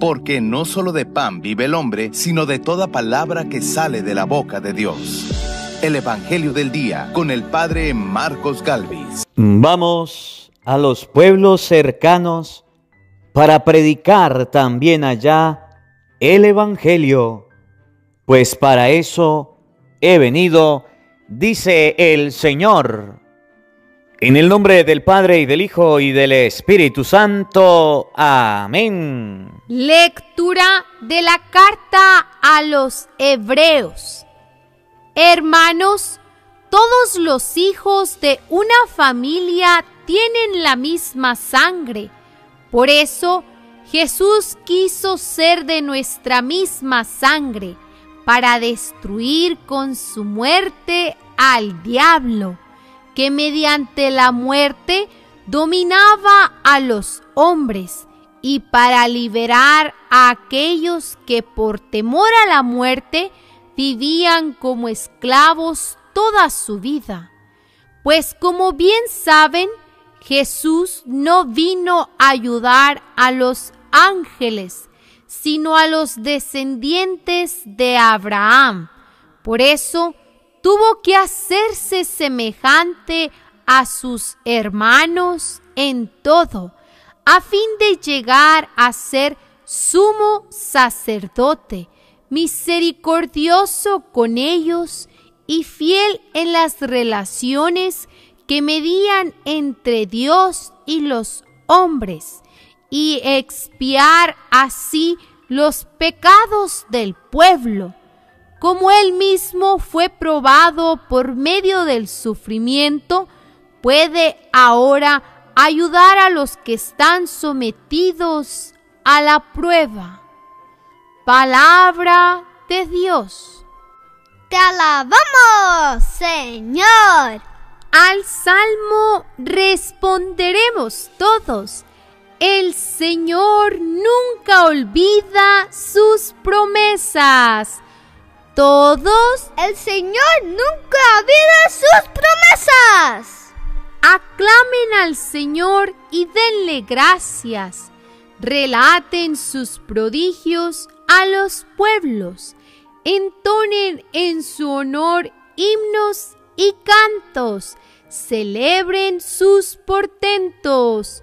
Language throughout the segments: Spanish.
porque no solo de pan vive el hombre, sino de toda palabra que sale de la boca de Dios. El Evangelio del Día con el Padre Marcos Galvis. Vamos a los pueblos cercanos para predicar también allá el Evangelio, pues para eso he venido, dice el Señor. En el nombre del Padre, y del Hijo, y del Espíritu Santo. Amén. Lectura de la carta a los Hebreos. Hermanos, todos los hijos de una familia tienen la misma sangre. Por eso, Jesús quiso ser de nuestra misma sangre, para destruir con su muerte al diablo, que mediante la muerte dominaba a los hombres, y para liberar a aquellos que por temor a la muerte vivían como esclavos toda su vida. Pues como bien saben, Jesús no vino a ayudar a los ángeles, sino a los descendientes de Abraham. Por eso tuvo que hacerse semejante a sus hermanos en todo, a fin de llegar a ser sumo sacerdote, misericordioso con ellos y fiel en las relaciones que medían entre Dios y los hombres, y expiar así los pecados del pueblo. Como él mismo fue probado por medio del sufrimiento, puede ahora ayudar a los que están sometidos a la prueba. Palabra de Dios. ¡Te alabamos, Señor! Al salmo responderemos todos: el Señor nunca olvida sus promesas. Todos: el Señor nunca olvida sus promesas. Aclamen al Señor y denle gracias. Relaten sus prodigios a los pueblos. Entonen en su honor himnos y cantos. Celebren sus portentos.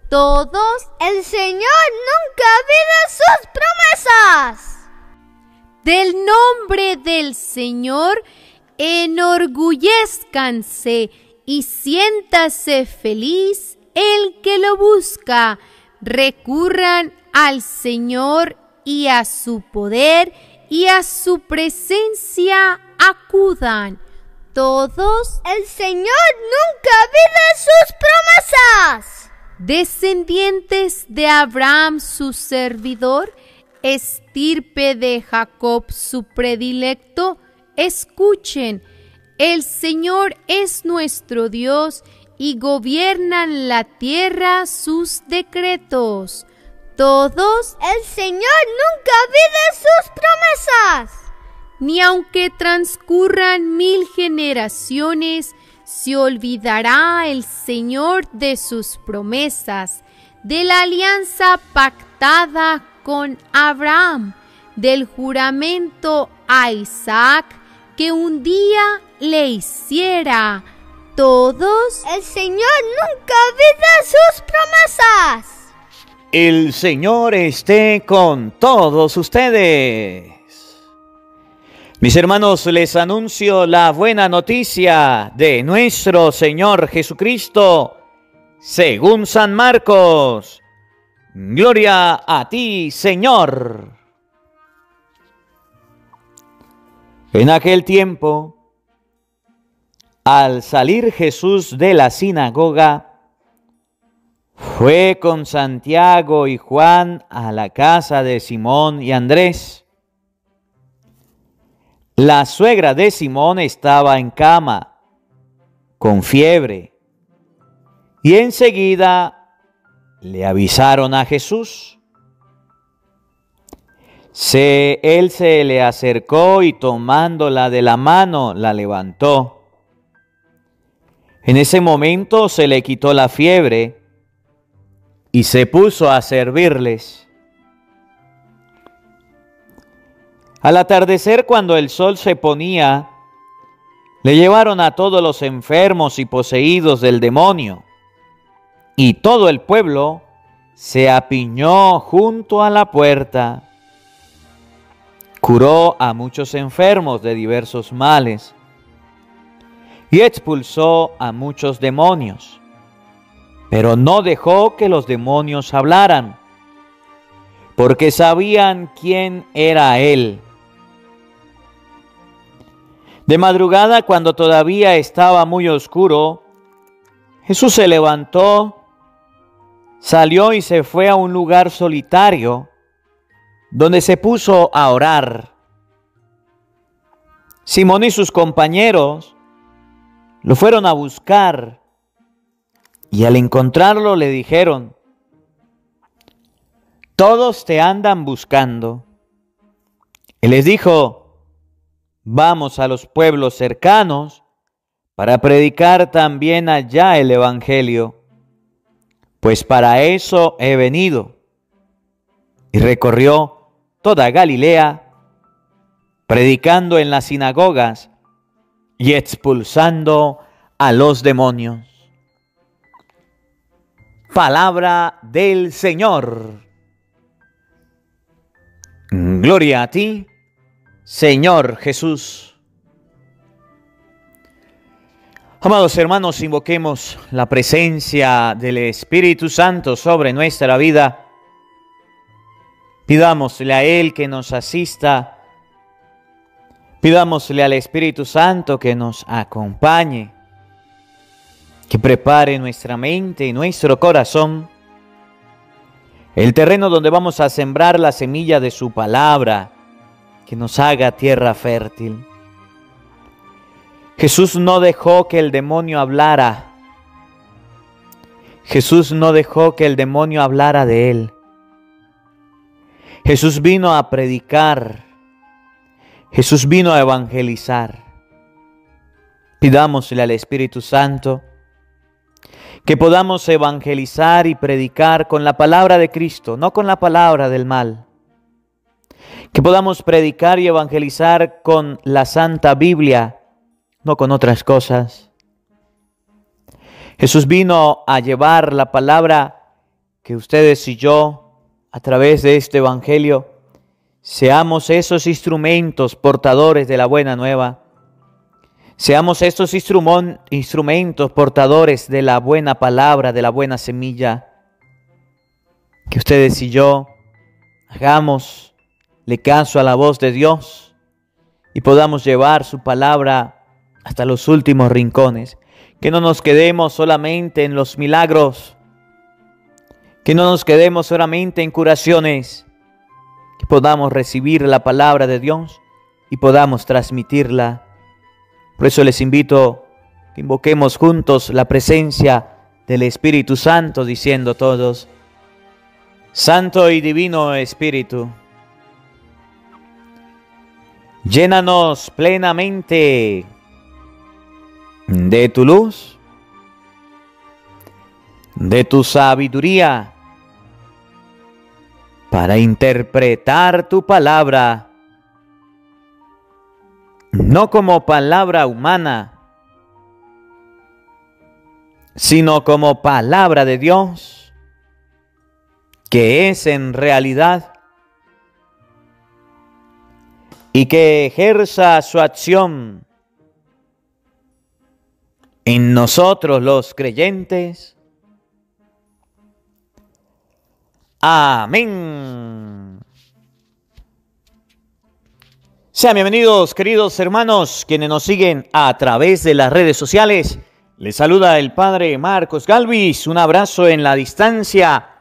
Todos: el Señor nunca olvida sus promesas. Del nombre del Señor enorgullezcanse y siéntase feliz el que lo busca. Recurran al Señor y a su poder, y a su presencia acudan. Todos: el Señor nunca olvida sus promesas. Descendientes de Abraham su servidor, estirpe de Jacob su predilecto, escuchen: el Señor es nuestro Dios, y gobiernan la tierra sus decretos. Todos: el Señor nunca olvida sus promesas. Ni aunque transcurran 1000 generaciones, se olvidará el Señor de sus promesas, de la alianza pactada con Abraham, del juramento a Isaac que un día le hiciera. Todos: el Señor nunca olvida sus promesas. El Señor esté con todos ustedes. Mis hermanos, les anuncio la buena noticia de nuestro Señor Jesucristo, según San Marcos. Gloria a ti, Señor. En aquel tiempo, al salir Jesús de la sinagoga, fue con Santiago y Juan a la casa de Simón y Andrés. La suegra de Simón estaba en cama, con fiebre, y enseguida le avisaron a Jesús. Él se le acercó y tomándola de la mano, la levantó. En ese momento se le quitó la fiebre y se puso a servirles. Al atardecer, cuando el sol se ponía, le llevaron a todos los enfermos y poseídos del demonio, y todo el pueblo se apiñó junto a la puerta. Curó a muchos enfermos de diversos males y expulsó a muchos demonios, pero no dejó que los demonios hablaran, porque sabían quién era él. De madrugada, cuando todavía estaba muy oscuro, Jesús se levantó, salió y se fue a un lugar solitario, donde se puso a orar. Simón y sus compañeros lo fueron a buscar, y al encontrarlo le dijeron: todos te andan buscando. Él les dijo: vamos a los pueblos cercanos para predicar también allá el evangelio, pues para eso he venido. Y recorrió toda Galilea, predicando en las sinagogas y expulsando a los demonios. Palabra del Señor. Gloria a ti, Señor Jesús. Amados hermanos, invoquemos la presencia del Espíritu Santo sobre nuestra vida. Pidámosle a Él que nos asista. Pidámosle al Espíritu Santo que nos acompañe, que prepare nuestra mente y nuestro corazón, el terreno donde vamos a sembrar la semilla de su palabra, que nos haga tierra fértil. Jesús no dejó que el demonio hablara. Jesús no dejó que el demonio hablara de él. Jesús vino a predicar. Jesús vino a evangelizar. Pidámosle al Espíritu Santo que podamos evangelizar y predicar con la palabra de Cristo, no con la palabra del mal. Que podamos predicar y evangelizar con la Santa Biblia, no con otras cosas. Jesús vino a llevar la palabra que ustedes y yo, a través de este evangelio, seamos esos instrumentos portadores de la buena nueva. Seamos estos instrumentos portadores de la buena palabra, de la buena semilla. Que ustedes y yo hagámosle caso a la voz de Dios y podamos llevar su palabra hasta los últimos rincones. Que no nos quedemos solamente en los milagros. Que no nos quedemos solamente en curaciones. Que podamos recibir la palabra de Dios y podamos transmitirla. Por eso les invito que invoquemos juntos la presencia del Espíritu Santo, diciendo todos: Santo y Divino Espíritu, llénanos plenamente de tu luz, de tu sabiduría, para interpretar tu palabra, no como palabra humana, sino como palabra de Dios, que es en realidad, y que ejerza su acción en nosotros los creyentes. Amén. Sean bienvenidos, queridos hermanos, quienes nos siguen a través de las redes sociales. Les saluda el Padre Marcos Galvis. Un abrazo en la distancia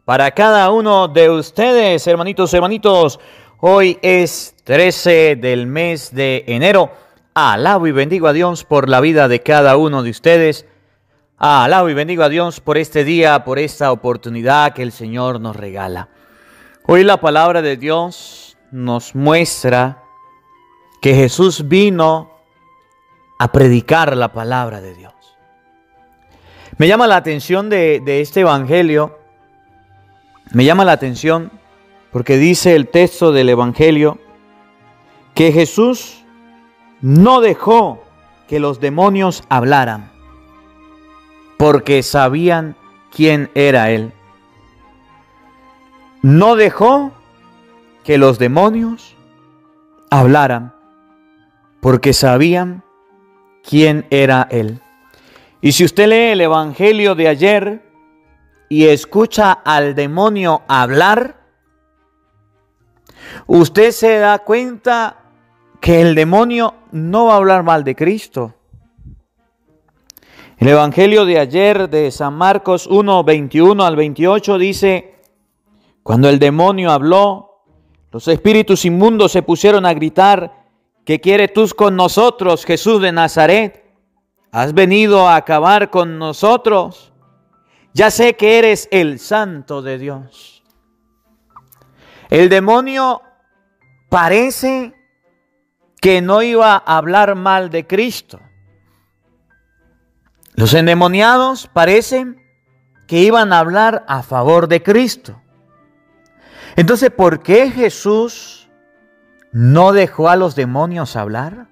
para cada uno de ustedes, hermanitos. Hoy es 13 del mes de enero. Alabo y bendigo a Dios por la vida de cada uno de ustedes. Alabo y bendigo a Dios por este día, por esta oportunidad que el Señor nos regala. Hoy la palabra de Dios nos muestra que Jesús vino a predicar la palabra de Dios. Me llama la atención de este evangelio. Me llama la atención porque dice el texto del evangelio que Jesús no dejó que los demonios hablaran, porque sabían quién era Él. No dejó que los demonios hablaran, porque sabían quién era Él. Y si usted lee el Evangelio de ayer y escucha al demonio hablar, usted se da cuenta que el demonio no va a hablar mal de Cristo. El Evangelio de ayer de San Marcos 1, 21 al 28 dice: cuando el demonio habló, los espíritus inmundos se pusieron a gritar: ¿qué quieres tú con nosotros, Jesús de Nazaret? ¿Has venido a acabar con nosotros? Ya sé que eres el Santo de Dios. El demonio parece que no iba a hablar mal de Cristo. Los endemoniados parecen que iban a hablar a favor de Cristo. Entonces, ¿por qué Jesús no dejó a los demonios hablar?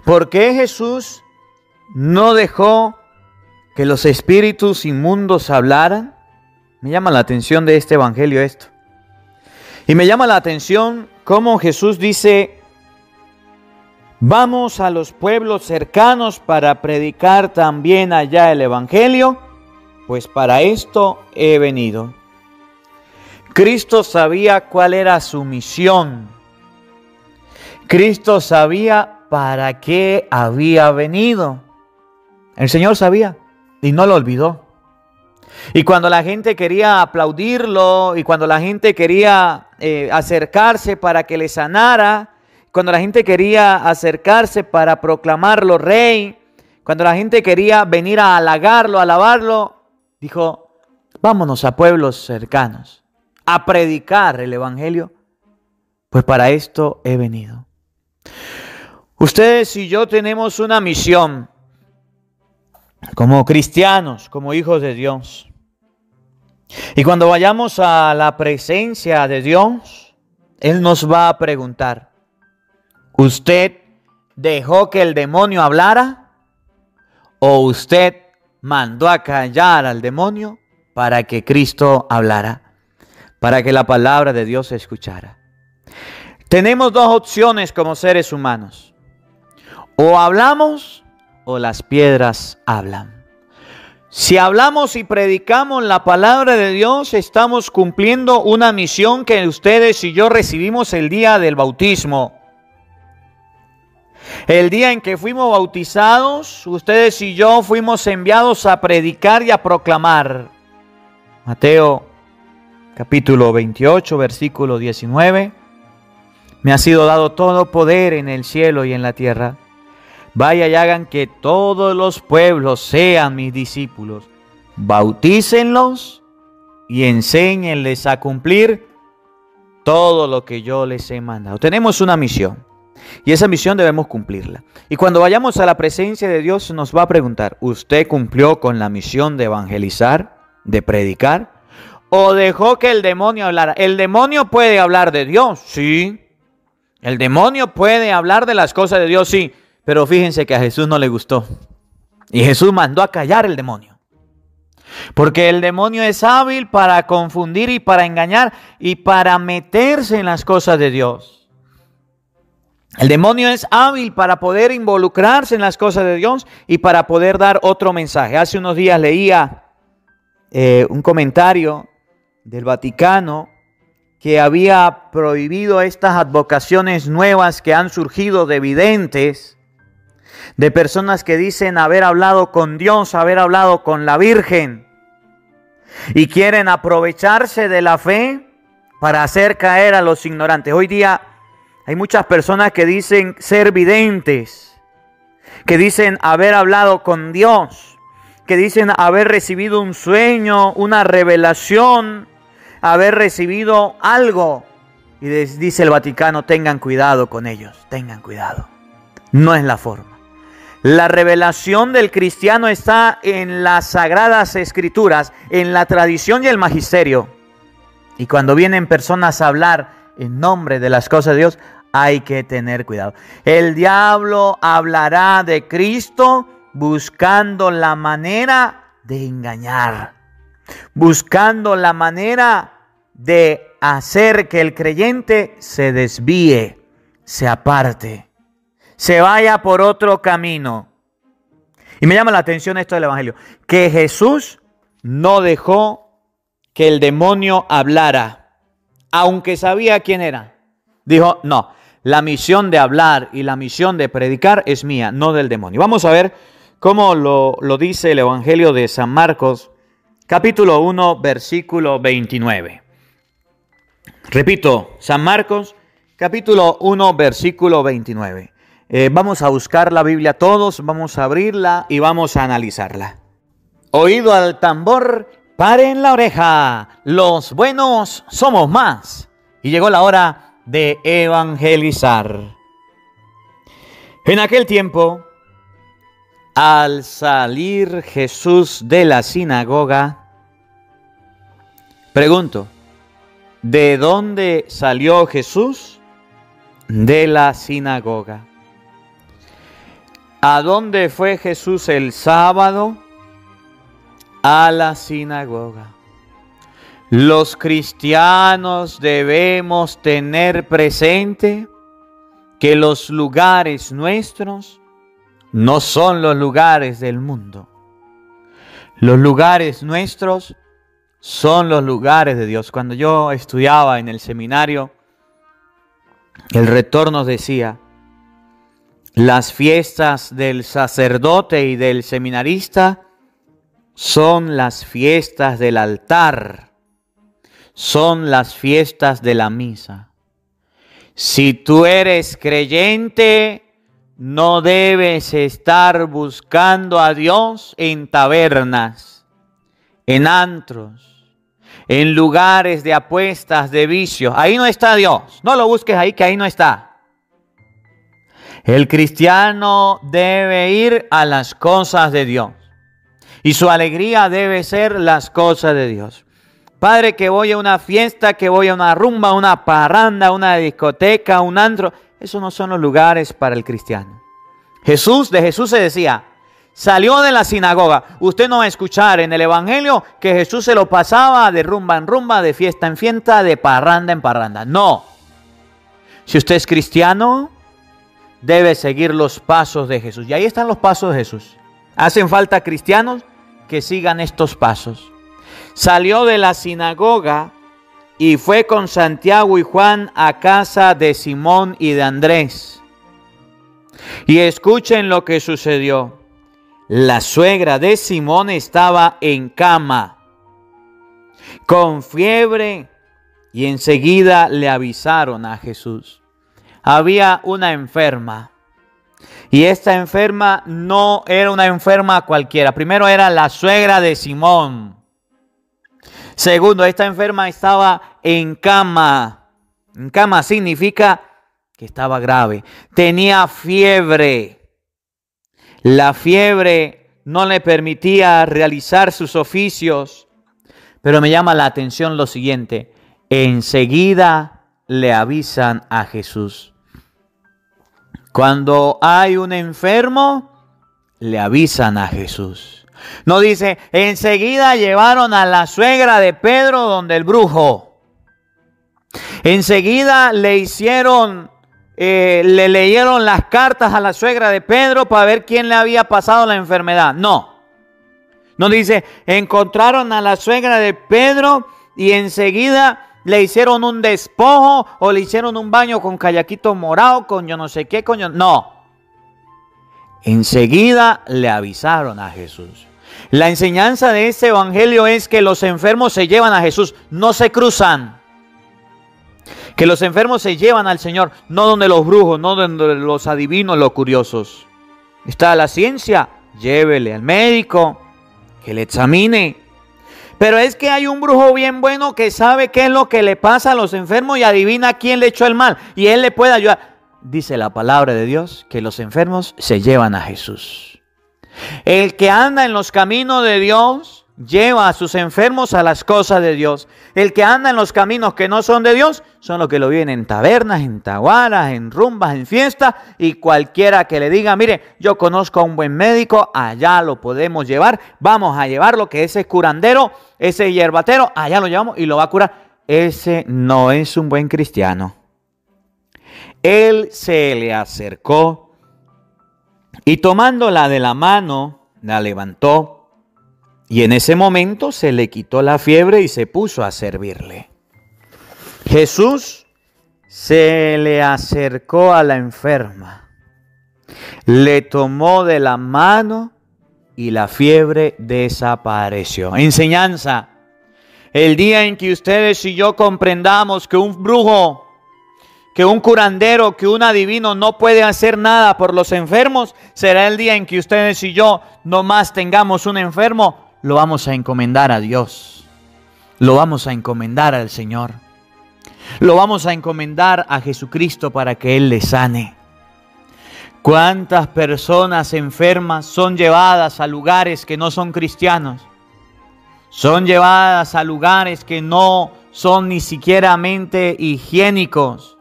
¿Por qué Jesús no dejó que los espíritus inmundos hablaran? Me llama la atención de este evangelio esto. Y me llama la atención cómo Jesús dice: vamos a los pueblos cercanos para predicar también allá el evangelio, pues para esto he venido. Cristo sabía cuál era su misión. Cristo sabía para qué había venido. El Señor sabía y no lo olvidó. Y cuando la gente quería aplaudirlo, y cuando la gente quería acercarse para que le sanara, cuando la gente quería acercarse para proclamarlo rey, cuando la gente quería venir a halagarlo, a alabarlo, dijo: vámonos a pueblos cercanos a predicar el evangelio, pues para esto he venido. Ustedes y yo tenemos una misión como cristianos, como hijos de Dios. Y cuando vayamos a la presencia de Dios, Él nos va a preguntar: ¿usted dejó que el demonio hablara? ¿O usted mandó a callar al demonio para que Cristo hablara? Para que la palabra de Dios se escuchara. Tenemos dos opciones como seres humanos: o hablamos o las piedras hablan. Si hablamos y predicamos la palabra de Dios, estamos cumpliendo una misión que ustedes y yo recibimos el día del bautismo. El día en que fuimos bautizados, ustedes y yo fuimos enviados a predicar y a proclamar. Mateo capítulo 28, versículo 19. Me ha sido dado todo poder en el cielo y en la tierra. Vaya y hagan que todos los pueblos sean mis discípulos. Bautícenlos y enséñenles a cumplir todo lo que yo les he mandado. Tenemos una misión y esa misión debemos cumplirla. Y cuando vayamos a la presencia de Dios nos va a preguntar: ¿usted cumplió con la misión de evangelizar, de predicar? ¿O dejó que el demonio hablara? ¿El demonio puede hablar de Dios? Sí. El demonio puede hablar de las cosas de Dios, sí. Pero fíjense que a Jesús no le gustó. Y Jesús mandó a callar el demonio. Porque el demonio es hábil para confundir y para engañar y para meterse en las cosas de Dios. El demonio es hábil para poder involucrarse en las cosas de Dios y para poder dar otro mensaje. Hace unos días leía un comentario del Vaticano que había prohibido estas advocaciones nuevas que han surgido de videntes, de personas que dicen haber hablado con Dios, haber hablado con la Virgen, y quieren aprovecharse de la fe para hacer caer a los ignorantes. Hoy día hay muchas personas que dicen ser videntes, que dicen haber hablado con Dios, que dicen haber recibido un sueño, una revelación, haber recibido algo. Y les dice el Vaticano: tengan cuidado con ellos, tengan cuidado. No es la forma. La revelación del cristiano está en las sagradas escrituras, en la tradición y el magisterio. Y cuando vienen personas a hablar en nombre de las cosas de Dios, hay que tener cuidado. El diablo hablará de Cristo buscando la manera de engañar, buscando la manera de hacer que el creyente se desvíe, se aparte, se vaya por otro camino. Y me llama la atención esto del Evangelio, que Jesús no dejó que el demonio hablara, aunque sabía quién era. Dijo, no, la misión de hablar y la misión de predicar es mía, no del demonio. Vamos a ver cómo lo dice el Evangelio de San Marcos, capítulo 1, versículo 29. Repito, San Marcos, capítulo 1, versículo 29. Vamos a buscar la Biblia todos, vamos a abrirla y vamos a analizarla. Oído al tambor, paren la oreja, los buenos somos más. Y llegó la hora de evangelizar. En aquel tiempo, al salir Jesús de la sinagoga, pregunto, ¿de dónde salió Jesús? De la sinagoga. ¿A dónde fue Jesús el sábado? A la sinagoga. Los cristianos debemos tener presente que los lugares nuestros no son los lugares del mundo. Los lugares nuestros son los lugares de Dios. Cuando yo estudiaba en el seminario, el rector nos decía, las fiestas del sacerdote y del seminarista son las fiestas del altar, son las fiestas de la misa. Si tú eres creyente, no debes estar buscando a Dios en tabernas, en antros, en lugares de apuestas, de vicios. Ahí no está Dios. No lo busques ahí, que ahí no está. El cristiano debe ir a las cosas de Dios. Y su alegría debe ser las cosas de Dios. Padre, que voy a una fiesta, que voy a una rumba, una parranda, una discoteca, un antro. Esos no son los lugares para el cristiano. De Jesús se decía, salió de la sinagoga. Usted no va a escuchar en el Evangelio que Jesús se lo pasaba de rumba en rumba, de fiesta en fiesta, de parranda en parranda. No. Si usted es cristiano, debe seguir los pasos de Jesús. Y ahí están los pasos de Jesús. Hacen falta cristianos que sigan estos pasos. Salió de la sinagoga y fue con Santiago y Juan a casa de Simón y de Andrés. Y escuchen lo que sucedió. La suegra de Simón estaba en cama, con fiebre, y enseguida le avisaron a Jesús. Había una enferma. Y esta enferma no era una enferma cualquiera. Primero, era la suegra de Simón. Segundo, esta enferma estaba en cama. En cama significa que estaba grave. Tenía fiebre. La fiebre no le permitía realizar sus oficios. Pero me llama la atención lo siguiente. Enseguida le avisan a Jesús. Cuando hay un enfermo, le avisan a Jesús. No dice, enseguida llevaron a la suegra de Pedro donde el brujo. Enseguida le leyeron las cartas a la suegra de Pedro para ver quién le había pasado la enfermedad. No. No dice, encontraron a la suegra de Pedro y enseguida le hicieron un despojo o le hicieron un baño con callaquito morado, con yo no sé qué, no. Enseguida le avisaron a Jesús. La enseñanza de este evangelio es que los enfermos se llevan a Jesús, no se cruzan. Que los enfermos se llevan al Señor, no donde los brujos, no donde los adivinos, los curiosos. Está la ciencia, llévele al médico, que le examine. Pero es que hay un brujo bien bueno que sabe qué es lo que le pasa a los enfermos y adivina quién le echó el mal. Y él le puede ayudar. Dice la palabra de Dios que los enfermos se llevan a Jesús. El que anda en los caminos de Dios lleva a sus enfermos a las cosas de Dios. El que anda en los caminos que no son de Dios son los que lo vienen en tabernas, en taguaras, en rumbas, en fiestas, y cualquiera que le diga, mire, yo conozco a un buen médico, allá lo podemos llevar, vamos a llevarlo, que ese curandero, ese hierbatero, allá lo llevamos y lo va a curar. Ese no es un buen cristiano. Él se le acercó y tomándola de la mano, la levantó. Y en ese momento se le quitó la fiebre y se puso a servirle. Jesús se le acercó a la enferma, le tomó de la mano y la fiebre desapareció. Enseñanza: el día en que ustedes y yo comprendamos que un brujo, que un curandero, que un adivino no puede hacer nada por los enfermos, será el día en que ustedes y yo nomás tengamos un enfermo, lo vamos a encomendar a Dios, lo vamos a encomendar al Señor, lo vamos a encomendar a Jesucristo para que Él le sane. ¿Cuántas personas enfermas son llevadas a lugares que no son cristianos? Son llevadas a lugares que no son ni siquiera higiénicos.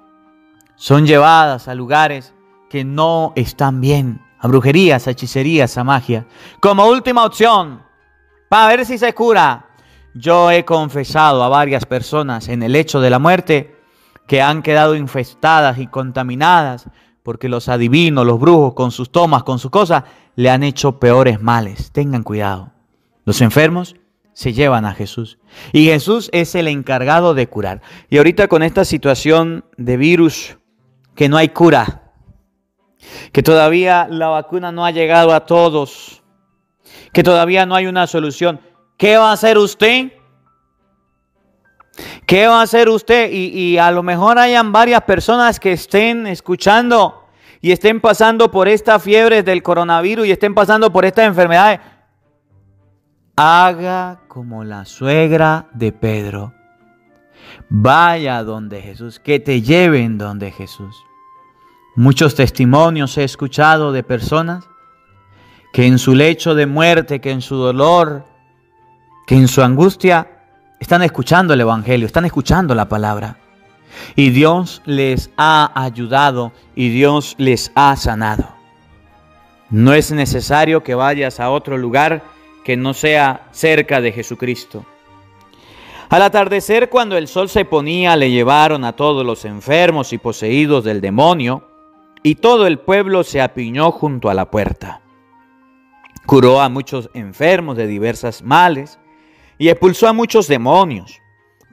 Son llevadas a lugares que no están bien, a brujerías, a hechicerías, a magia. Como última opción, para ver si se cura. Yo he confesado a varias personas en el lecho de la muerte que han quedado infestadas y contaminadas porque los adivinos, los brujos, con sus tomas, con sus cosas, le han hecho peores males. Tengan cuidado. Los enfermos se llevan a Jesús y Jesús es el encargado de curar. Y ahorita con esta situación de virus, que no hay cura, que todavía la vacuna no ha llegado a todos, que todavía no hay una solución. ¿Qué va a hacer usted? ¿Qué va a hacer usted? Y a lo mejor hayan varias personas que estén escuchando y estén pasando por esta fiebre del coronavirus y estén pasando por estas enfermedades. Haga como la suegra de Pedro. Vaya donde Jesús, que te lleven donde Jesús. Muchos testimonios he escuchado de personas que en su lecho de muerte, que en su dolor, que en su angustia, están escuchando el Evangelio, están escuchando la palabra. Y Dios les ha ayudado y Dios les ha sanado. No es necesario que vayas a otro lugar que no sea cerca de Jesucristo. Al atardecer, cuando el sol se ponía, le llevaron a todos los enfermos y poseídos del demonio, y todo el pueblo se apiñó junto a la puerta. Curó a muchos enfermos de diversos males y expulsó a muchos demonios,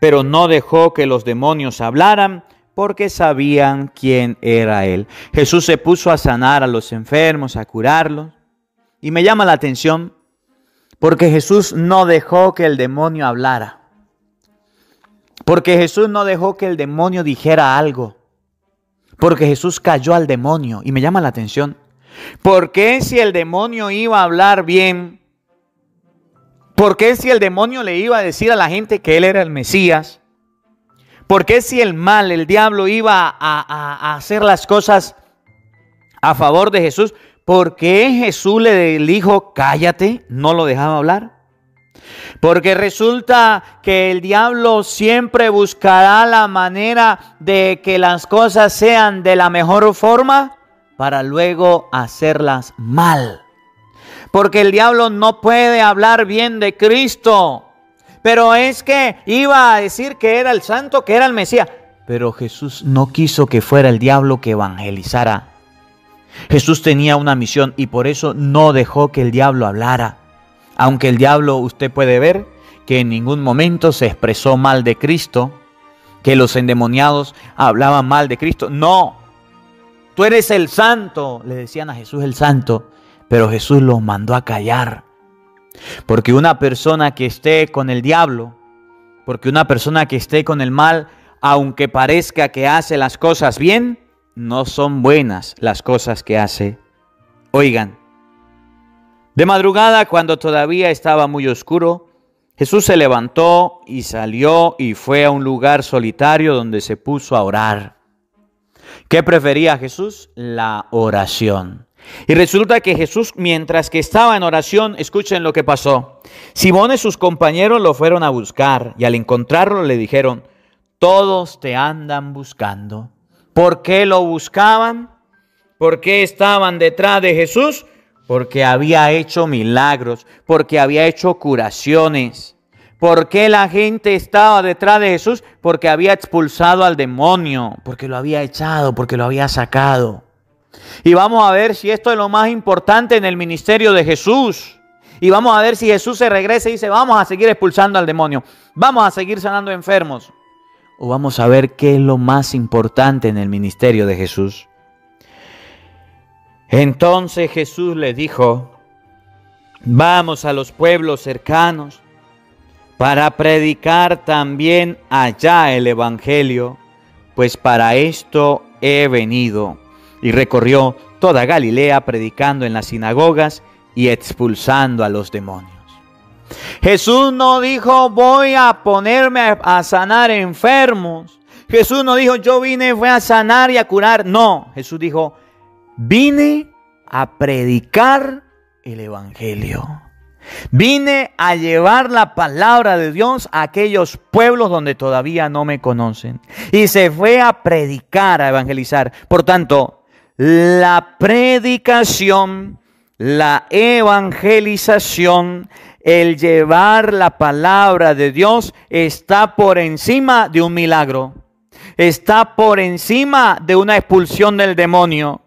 pero no dejó que los demonios hablaran porque sabían quién era Él. Jesús se puso a sanar a los enfermos, a curarlos, y me llama la atención porque Jesús no dejó que el demonio hablara, porque Jesús no dejó que el demonio dijera algo, porque Jesús cayó al demonio. Y me llama la atención, ¿por qué si el demonio iba a hablar bien? ¿Por qué si el demonio le iba a decir a la gente que Él era el Mesías? ¿Por qué si el mal, el diablo, iba a hacer las cosas a favor de Jesús? ¿Por qué Jesús le dijo, cállate, no lo dejaba hablar? Porque resulta que el diablo siempre buscará la manera de que las cosas sean de la mejor forma para luego hacerlas mal. Porque el diablo no puede hablar bien de Cristo. Pero es que iba a decir que era el santo, que era el Mesías. Pero Jesús no quiso que fuera el diablo que evangelizara. Jesús tenía una misión y por eso no dejó que el diablo hablara. Aunque el diablo, usted puede ver que en ningún momento se expresó mal de Cristo, que los endemoniados hablaban mal de Cristo. No, tú eres el santo, le decían a Jesús el santo, pero Jesús los mandó a callar. Porque una persona que esté con el diablo, porque una persona que esté con el mal, aunque parezca que hace las cosas bien, no son buenas las cosas que hace. Oigan, de madrugada, cuando todavía estaba muy oscuro, Jesús se levantó y salió y fue a un lugar solitario donde se puso a orar. ¿Qué prefería Jesús? La oración. Y resulta que Jesús, mientras que estaba en oración, escuchen lo que pasó. Simón y sus compañeros lo fueron a buscar y al encontrarlo le dijeron: todos te andan buscando. ¿Por qué lo buscaban? ¿Por qué estaban detrás de Jesús? Porque había hecho milagros, porque había hecho curaciones. ¿Por qué la gente estaba detrás de Jesús? Porque había expulsado al demonio, porque lo había echado, porque lo había sacado. Y vamos a ver si esto es lo más importante en el ministerio de Jesús. Y vamos a ver si Jesús se regresa y dice: vamos a seguir expulsando al demonio, vamos a seguir sanando enfermos. O vamos a ver qué es lo más importante en el ministerio de Jesús. Entonces Jesús le dijo: vamos a los pueblos cercanos para predicar también allá el evangelio, pues para esto he venido. Y recorrió toda Galilea predicando en las sinagogas y expulsando a los demonios. Jesús no dijo: voy a ponerme a sanar enfermos. Jesús no dijo: yo vine fue a sanar y a curar. No, Jesús dijo: vine a predicar el evangelio. Vine a llevar la palabra de Dios a aquellos pueblos donde todavía no me conocen. Y se fue a predicar, a evangelizar. Por tanto, la predicación, la evangelización, el llevar la palabra de Dios está por encima de un milagro. Está por encima de una expulsión del demonio.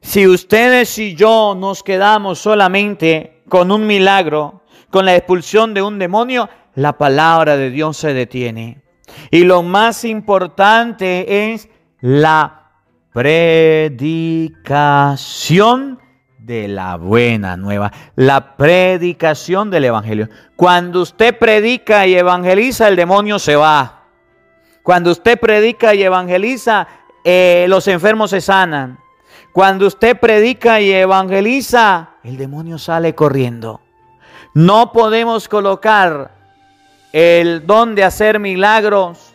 Si ustedes y yo nos quedamos solamente con un milagro, con la expulsión de un demonio, la palabra de Dios se detiene. Y lo más importante es la predicación de la buena nueva, la predicación del evangelio. Cuando usted predica y evangeliza, el demonio se va. Cuando usted predica y evangeliza, los enfermos se sanan. Cuando usted predica y evangeliza, el demonio sale corriendo. No podemos colocar el don de hacer milagros,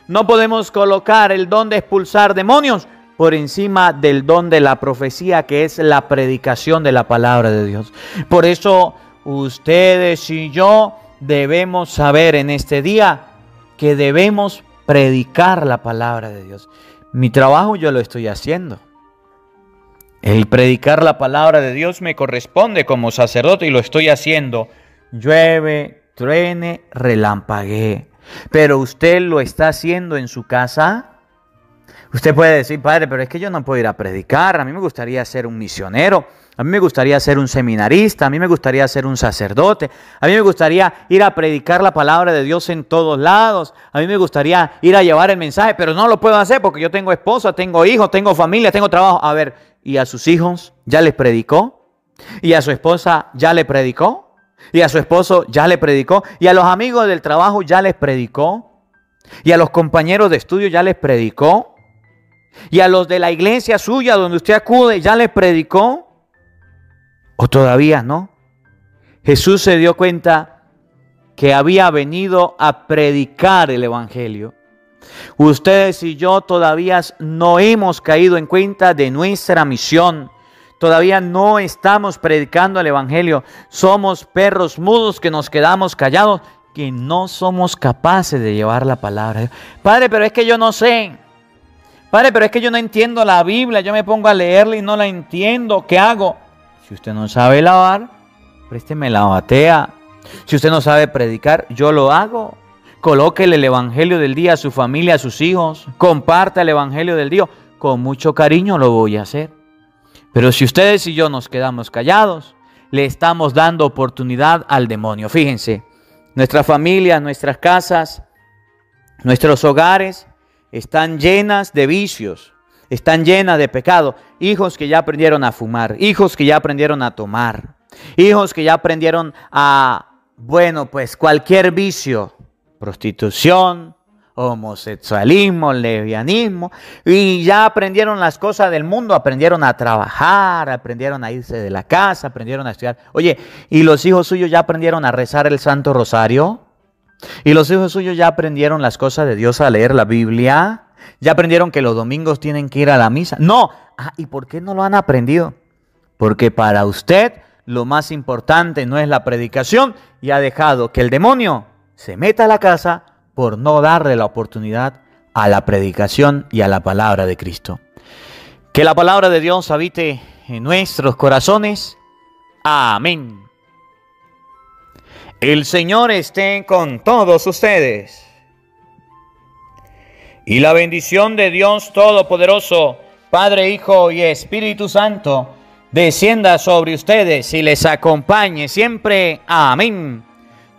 no podemos colocar el don de expulsar demonios por encima del don de la profecía, que es la predicación de la palabra de Dios. Por eso ustedes y yo debemos saber en este día que debemos predicar la palabra de Dios. Mi trabajo yo lo estoy haciendo. El predicar la palabra de Dios me corresponde como sacerdote y lo estoy haciendo. Llueve, truene, relampaguee. Pero usted lo está haciendo en su casa. Usted puede decir: padre, pero es que yo no puedo ir a predicar. A mí me gustaría ser un misionero. A mí me gustaría ser un seminarista. A mí me gustaría ser un sacerdote. A mí me gustaría ir a predicar la palabra de Dios en todos lados. A mí me gustaría ir a llevar el mensaje, pero no lo puedo hacer porque yo tengo esposa, tengo hijos, tengo familia, tengo trabajo. A ver, ¿y a sus hijos ya les predicó? ¿Y a su esposa ya le predicó? ¿Y a su esposo ya le predicó? ¿Y a los amigos del trabajo ya les predicó? ¿Y a los compañeros de estudio ya les predicó? ¿Y a los de la iglesia suya donde usted acude ya les predicó? ¿O todavía no? Jesús se dio cuenta que había venido a predicar el evangelio. Ustedes y yo todavía no hemos caído en cuenta de nuestra misión. Todavía no estamos predicando el evangelio. Somos perros mudos que nos quedamos callados, que no somos capaces de llevar la palabra. Padre, pero es que yo no sé. Padre, pero es que yo no entiendo la Biblia. Yo me pongo a leerla y no la entiendo. ¿Qué hago? Si usted no sabe lavar, présteme la batea. Si usted no sabe predicar, yo lo hago. Colóquele el evangelio del día a su familia, a sus hijos. Comparta el evangelio del día. Con mucho cariño lo voy a hacer. Pero si ustedes y yo nos quedamos callados, le estamos dando oportunidad al demonio. Fíjense, nuestras familias, nuestras casas, nuestros hogares están llenas de vicios, están llenas de pecado. Hijos que ya aprendieron a fumar, hijos que ya aprendieron a tomar, hijos que ya aprendieron a, pues cualquier vicio, prostitución, homosexualismo, lesbianismo, y ya aprendieron las cosas del mundo, aprendieron a trabajar, aprendieron a irse de la casa, aprendieron a estudiar. Oye, ¿y los hijos suyos ya aprendieron a rezar el Santo Rosario? ¿Y los hijos suyos ya aprendieron las cosas de Dios, a leer la Biblia? ¿Ya aprendieron que los domingos tienen que ir a la misa? No. ¿Y por qué no lo han aprendido? porque para usted lo más importante no es la predicación y ha dejado que el demonio se meta a la casa por no darle la oportunidad a la predicación y a la palabra de Cristo. Que la palabra de Dios habite en nuestros corazones. Amén. El Señor esté con todos ustedes. Y la bendición de Dios Todopoderoso, Padre, Hijo y Espíritu Santo, descienda sobre ustedes y les acompañe siempre. Amén.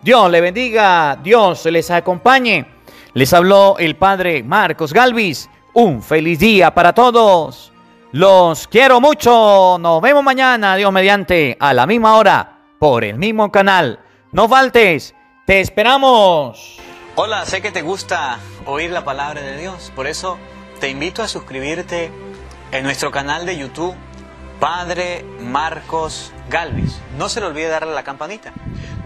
Dios le bendiga, Dios les acompañe. Les habló el Padre Marcos Galvis. Un feliz día para todos. Los quiero mucho. Nos vemos mañana, Dios mediante, a la misma hora, por el mismo canal. No faltes, te esperamos. Hola, sé que te gusta oír la palabra de Dios, por eso te invito a suscribirte en nuestro canal de YouTube, Padre Marcos Galvis. No se le olvide darle a la campanita,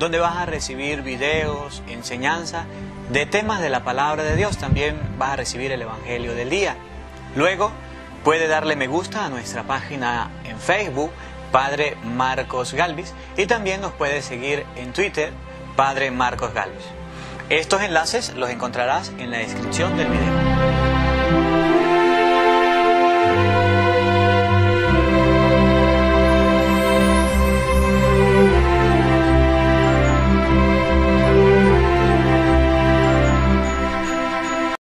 donde vas a recibir videos, enseñanza de temas de la palabra de Dios. También vas a recibir el Evangelio del día. Luego puede darle me gusta a nuestra página en Facebook, Padre Marcos Galvis, y también nos puede seguir en Twitter, Padre Marcos Galvis. Estos enlaces los encontrarás en la descripción del video.